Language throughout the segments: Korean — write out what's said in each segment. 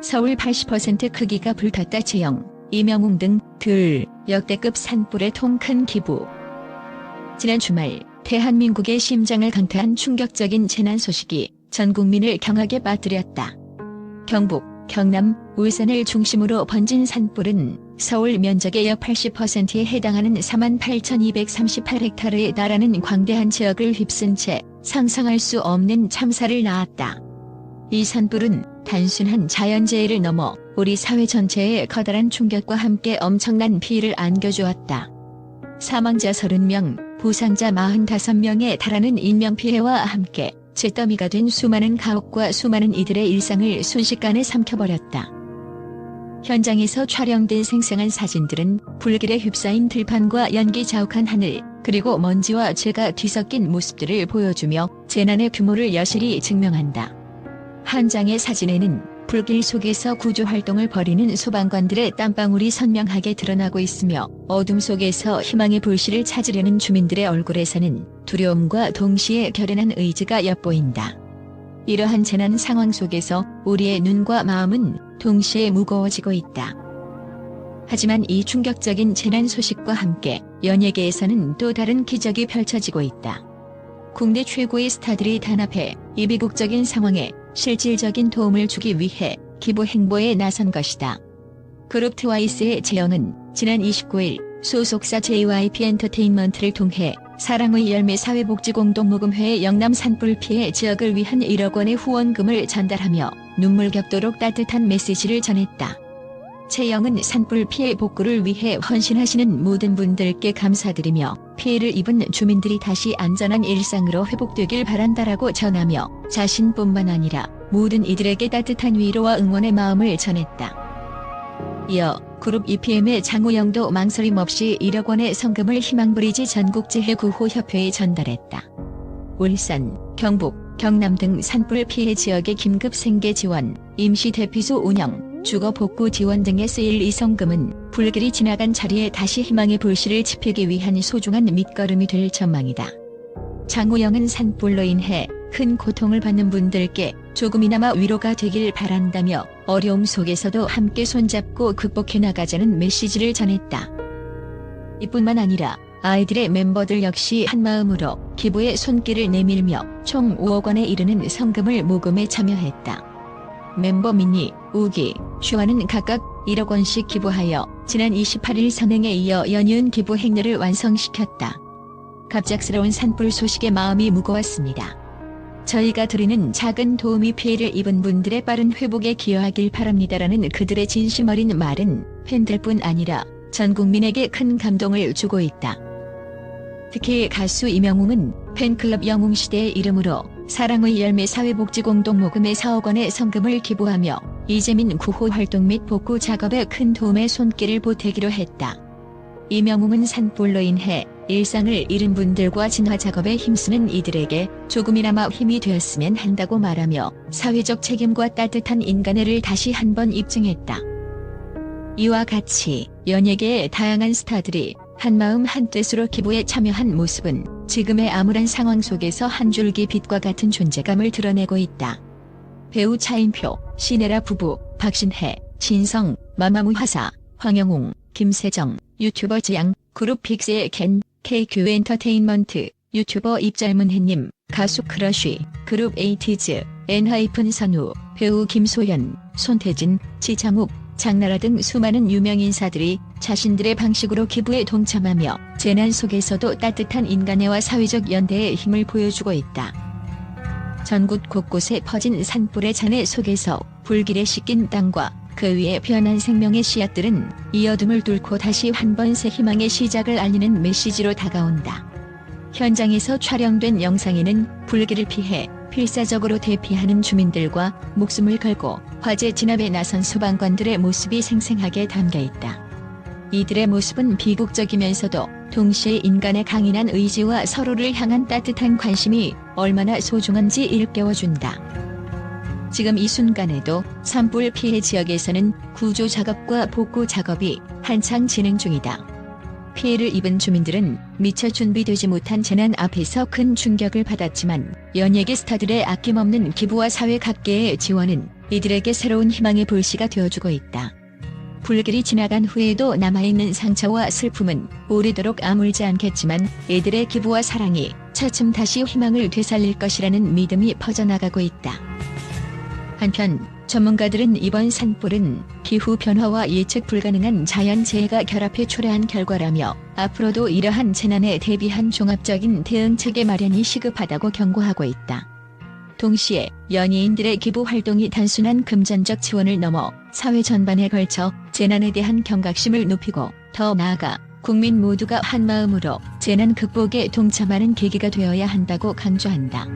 서울 80% 크기가 불탔다. 채영, 이명웅 등 역대급 산불의 통 큰 기부. 지난 주말 대한민국의 심장을 강타한 충격적인 재난 소식이 전 국민을 경악에 빠뜨렸다. 경북, 경남, 울산을 중심으로 번진 산불은 서울 면적의 약 80%에 해당하는 48,238헥타르에 달하는 광대한 지역을 휩쓴 채 상상할 수 없는 참사를 낳았다. 이 산불은 단순한 자연재해를 넘어 우리 사회 전체에 커다란 충격과 함께 엄청난 피해를 안겨주었다. 사망자 30명, 부상자 45명에 달하는 인명피해와 함께 잿더미가 된 수많은 가옥과 수많은 이들의 일상을 순식간에 삼켜버렸다. 현장에서 촬영된 생생한 사진들은 불길에 휩싸인 들판과 연기 자욱한 하늘, 그리고 먼지와 재가 뒤섞인 모습들을 보여주며 재난의 규모를 여실히 증명한다. 한 장의 사진에는 불길 속에서 구조활동을 벌이는 소방관들의 땀방울이 선명하게 드러나고 있으며 어둠 속에서 희망의 불씨를 찾으려는 주민들의 얼굴에서는 두려움과 동시에 결연한 의지가 엿보인다. 이러한 재난 상황 속에서 우리의 눈과 마음은 동시에 무거워지고 있다. 하지만 이 충격적인 재난 소식과 함께 연예계에서는 또 다른 기적이 펼쳐지고 있다. 국내 최고의 스타들이 단합해 이 비극적인 상황에 실질적인 도움을 주기 위해 기부 행보에 나선 것이다. 그룹 트와이스의 재영은 지난 29일 소속사 JYP 엔터테인먼트를 통해 사랑의 열매 사회복지공동모금회의 영남 산불 피해 지역을 위한 1억 원의 후원금을 전달하며 눈물 겹도록 따뜻한 메시지를 전했다. 채영은 산불 피해 복구를 위해 헌신하시는 모든 분들께 감사드리며 피해를 입은 주민들이 다시 안전한 일상으로 회복되길 바란다라고 전하며 자신뿐만 아니라 모든 이들에게 따뜻한 위로와 응원의 마음을 전했다. 이어 그룹 EPM의 장우영도 망설임 없이 1억 원의 성금을 희망브리지 전국재해구호협회에 전달했다. 울산, 경북, 경남 등 산불 피해 지역의 긴급 생계 지원, 임시 대피소 운영, 주거 복구 지원 등에 쓰일 이 성금은 불길이 지나간 자리에 다시 희망의 불씨를 지피기 위한 소중한 밑거름이 될 전망이다. 장우영은 산불로 인해 큰 고통을 받는 분들께 조금이나마 위로가 되길 바란다며 어려움 속에서도 함께 손잡고 극복해 나가자는 메시지를 전했다. 이뿐만 아니라 아이들의 멤버들 역시 한마음으로 기부에 손길을 내밀며 총 5억 원에 이르는 성금을 모금에 참여했다. 멤버 미니, 우기, 슈아는 각각 1억 원씩 기부하여 지난 28일 선행에 이어 연이은 기부 행렬을 완성시켰다. 갑작스러운 산불 소식에 마음이 무거웠습니다. 저희가 드리는 작은 도움이 피해를 입은 분들의 빠른 회복에 기여하길 바랍니다라는 그들의 진심 어린 말은 팬들뿐 아니라 전 국민에게 큰 감동을 주고 있다. 특히 가수 이명웅은 팬클럽 영웅시대의 이름으로 사랑의 열매 사회복지공동모금에 4억 원의 성금을 기부하며 이재민 구호 활동 및 복구 작업에 큰 도움의 손길을 보태기로 했다. 이명웅은 산불로 인해 일상을 잃은 분들과 진화 작업에 힘쓰는 이들에게 조금이나마 힘이 되었으면 한다고 말하며 사회적 책임과 따뜻한 인간애를 다시 한번 입증했다. 이와 같이 연예계의 다양한 스타들이 한마음 한뜻으로 기부에 참여한 모습은 지금의 암울한 상황 속에서 한 줄기 빛과 같은 존재감을 드러내고 있다. 배우 차인표, 신혜라 부부, 박신혜, 진성, 마마무 화사, 황영웅, 김세정, 유튜버 지양, 그룹 픽스의 켄, KQ 엔터테인먼트, 유튜버 입잘문혜님, 가수 크러쉬, 그룹 에이티즈, 엔하이픈 선우, 배우 김소연, 손태진, 지창욱, 장나라 등 수많은 유명 인사들이 자신들의 방식으로 기부에 동참하며 재난 속에서도 따뜻한 인간애와 사회적 연대의 힘을 보여주고 있다. 전국 곳곳에 퍼진 산불의 잔해 속에서 불길에 씻긴 땅과 그 위에 피어난 생명의 씨앗들은 이 어둠을 뚫고 다시 한 번 새 희망의 시작을 알리는 메시지로 다가온다. 현장에서 촬영된 영상에는 불길을 피해 필사적으로 대피하는 주민들과 목숨을 걸고 화재 진압에 나선 소방관들의 모습이 생생하게 담겨있다. 이들의 모습은 비극적이면서도 동시에 인간의 강인한 의지와 서로를 향한 따뜻한 관심이 얼마나 소중한지 일깨워준다. 지금 이 순간에도 산불 피해 지역에서는 구조 작업과 복구 작업이 한창 진행 중이다. 피해를 입은 주민들은 미처 준비되지 못한 재난 앞에서 큰 충격을 받았지만 연예계 스타들의 아낌없는 기부와 사회 각계의 지원은 이들에게 새로운 희망의 불씨가 되어주고 있다. 불길이 지나간 후에도 남아있는 상처와 슬픔은 오래도록 아물지 않겠지만 이들의 기부와 사랑이 차츰 다시 희망을 되살릴 것이라는 믿음이 퍼져나가고 있다. 한편 전문가들은 이번 산불은 기후 변화와 예측 불가능한 자연재해가 결합해 초래한 결과라며 앞으로도 이러한 재난에 대비한 종합적인 대응체계 마련이 시급하다고 경고하고 있다. 동시에 연예인들의 기부 활동이 단순한 금전적 지원을 넘어 사회 전반에 걸쳐 재난에 대한 경각심을 높이고 더 나아가 국민 모두가 한마음으로 재난 극복에 동참하는 계기가 되어야 한다고 강조한다.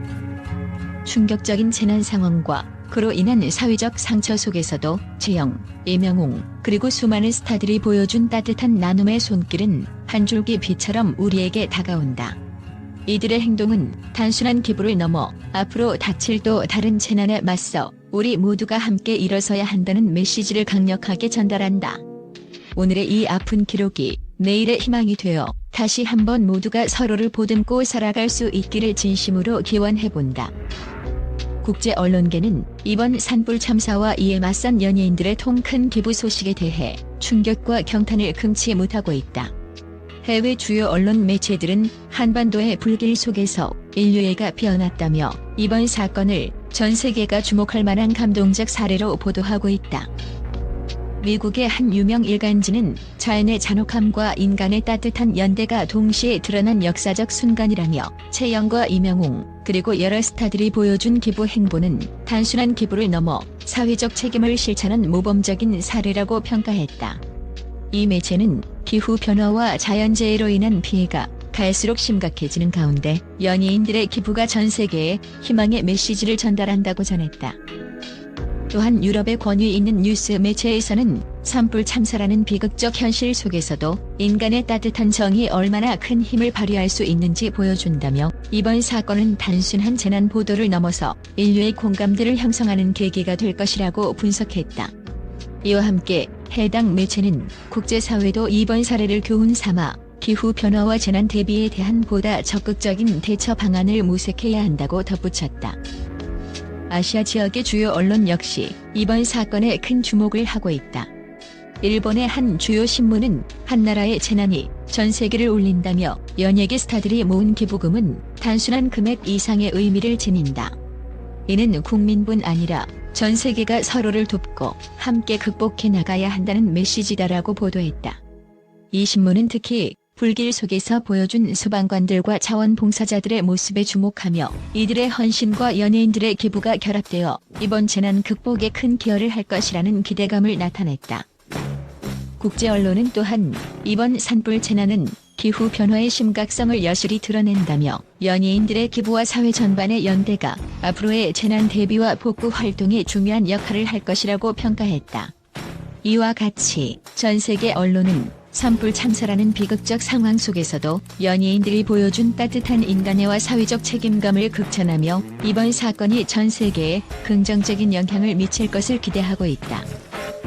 충격적인 재난 상황과 그로 인한 사회적 상처 속에서도 재영, 이명웅, 그리고 수많은 스타들이 보여준 따뜻한 나눔의 손길은 한 줄기 빛처럼 우리에게 다가온다. 이들의 행동은 단순한 기부를 넘어 앞으로 닥칠 또 다른 재난에 맞서 우리 모두가 함께 일어서야 한다는 메시지를 강력하게 전달한다. 오늘의 이 아픈 기록이 내일의 희망이 되어 다시 한번 모두가 서로를 보듬고 살아갈 수 있기를 진심으로 기원해본다. 국제 언론계는 이번 산불 참사와 이에 맞선 연예인들의 통 큰 기부 소식에 대해 충격과 경탄을 금치 못하고 있다. 해외 주요 언론 매체들은 한반도의 불길 속에서 인류애가 피어났다며 이번 사건을 전 세계가 주목할 만한 감동적 사례로 보도하고 있다. 미국의 한 유명 일간지는 자연의 잔혹함과 인간의 따뜻한 연대가 동시에 드러난 역사적 순간이라며 채영과 이명웅 그리고 여러 스타들이 보여준 기부 행보는 단순한 기부를 넘어 사회적 책임을 실천한 모범적인 사례라고 평가했다. 이 매체는 기후 변화와 자연재해로 인한 피해가 갈수록 심각해지는 가운데 연예인들의 기부가 전 세계에 희망의 메시지를 전달한다고 전했다. 또한 유럽의 권위 있는 뉴스 매체에서는 산불 참사라는 비극적 현실 속에서도 인간의 따뜻한 정이 얼마나 큰 힘을 발휘할 수 있는지 보여준다며 이번 사건은 단순한 재난 보도를 넘어서 인류의 공감대를 형성하는 계기가 될 것이라고 분석했다. 이와 함께 해당 매체는 국제사회도 이번 사례를 교훈 삼아 기후 변화와 재난 대비에 대한 보다 적극적인 대처 방안을 모색해야 한다고 덧붙였다. 아시아 지역의 주요 언론 역시 이번 사건에 큰 주목을 하고 있다. 일본의 한 주요 신문은 한 나라의 재난이 전 세계를 울린다며 연예계 스타들이 모은 기부금은 단순한 금액 이상의 의미를 지닌다. 이는 국민뿐 아니라 전 세계가 서로를 돕고 함께 극복해 나가야 한다는 메시지다라고 보도했다. 이 신문은 특히 불길 속에서 보여준 소방관들과 자원봉사자들의 모습에 주목하며 이들의 헌신과 연예인들의 기부가 결합되어 이번 재난 극복에 큰 기여를 할 것이라는 기대감을 나타냈다. 국제 언론은 또한 이번 산불 재난은 기후 변화의 심각성을 여실히 드러낸다며 연예인들의 기부와 사회 전반의 연대가 앞으로의 재난 대비와 복구 활동에 중요한 역할을 할 것이라고 평가했다. 이와 같이 전 세계 언론은 산불 참사라는 비극적 상황 속에서도 연예인들이 보여준 따뜻한 인간애와 사회적 책임감을 극찬하며 이번 사건이 전 세계에 긍정적인 영향을 미칠 것을 기대하고 있다.